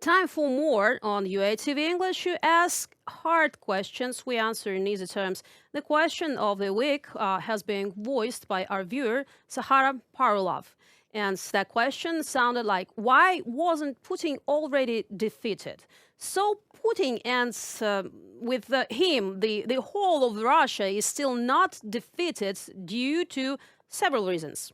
Time for more on UATV English. You ask hard questions, we answer in easy terms. The question of the week has been voiced by our viewer, Sahara Parulov. And that question sounded like, why wasn't Putin already defeated? So Putin ends with him, the whole of Russia is still not defeated due to several reasons.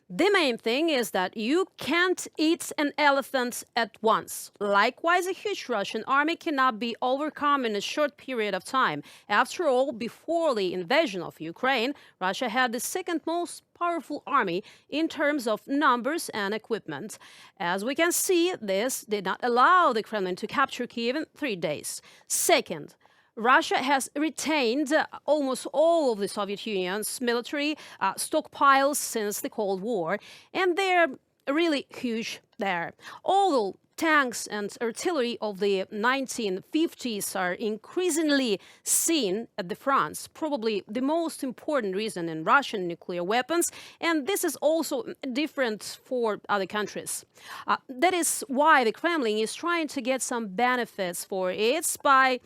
The main thing is that you can't eat an elephant at once. Likewise, a huge Russian army cannot be overcome in a short period of time. After all, before the invasion of Ukraine, Russia had the second most powerful army in terms of numbers and equipment. As we can see, this did not allow the Kremlin to capture Kyiv in 3 days. Second, Russia has retained almost all of the Soviet Union's military stockpiles since the Cold War, and they're really huge there. Although tanks and artillery of the 1950s are increasingly seen at the fronts, probably the most important reason in Russian nuclear weapons, and this is also different for other countries. That is why the Kremlin is trying to get some benefits for it by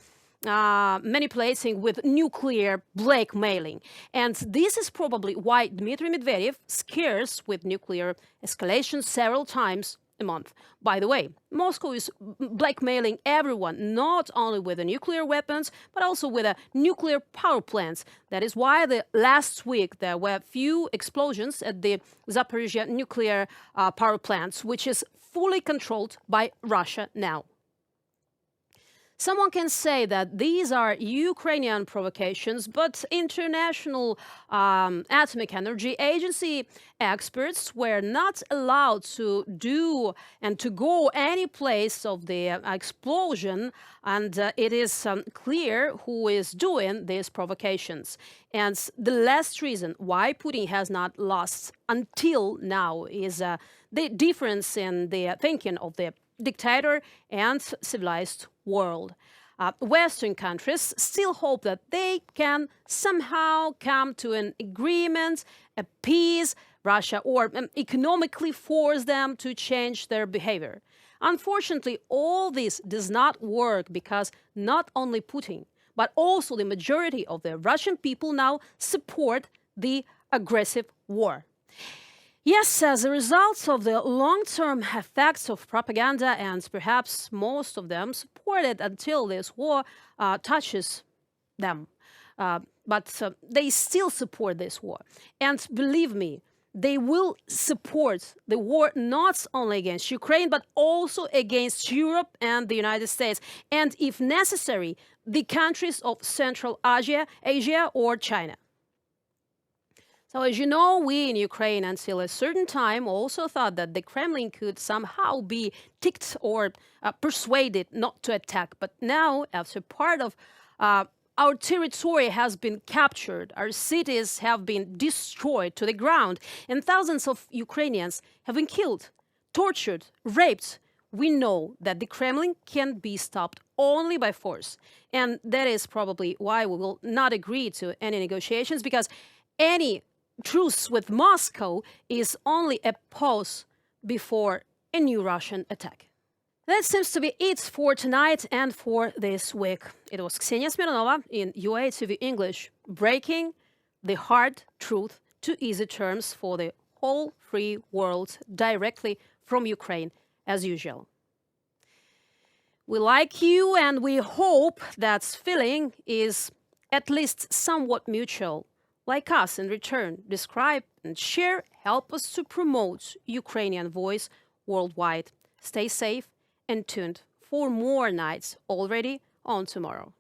manipulating with nuclear blackmailing. And this is probably why Dmitry Medvedev scares with nuclear escalation several times a month. By the way, Moscow is blackmailing everyone, not only with the nuclear weapons, but also with nuclear power plants. That is why last week there were few explosions at the Zaporizhzhia nuclear power plants, which is fully controlled by Russia now. Someone can say that these are Ukrainian provocations, but International Atomic Energy Agency experts were not allowed to do and to go any place of the explosion, and it is clear who is doing these provocations. And the last reason why Putin has not lost until now is the difference in the thinking of the dictator and civilized world. Western countries still hope that they can somehow come to an agreement, appease Russia, or economically force them to change their behavior. Unfortunately, all this does not work because not only Putin, but also the majority of the Russian people now support the aggressive war. Yes, as a result of the long-term effects of propaganda, and perhaps most of them supported until this war touches them. But they still support this war. And believe me, they will support the war not only against Ukraine, but also against Europe and the United States. And if necessary, the countries of Central Asia or China. So as you know, we in Ukraine until a certain time also thought that the Kremlin could somehow be ticked or persuaded not to attack. But now, after part of our territory has been captured, our cities have been destroyed to the ground, and thousands of Ukrainians have been killed, tortured, raped, we know that the Kremlin can be stopped only by force. And that is probably why we will not agree to any negotiations, because any truce with Moscow is only a pause before a new Russian attack. That seems to be it for tonight and for this week. It was Ksenia Smirnova in UATV English, breaking the hard truth to easy terms for the whole free world directly from Ukraine, as usual. We like you, and we hope that feeling is at least somewhat mutual. Like us in return, describe and share, help us to promote Ukrainian voice worldwide. Stay safe and tuned for more nights already on tomorrow.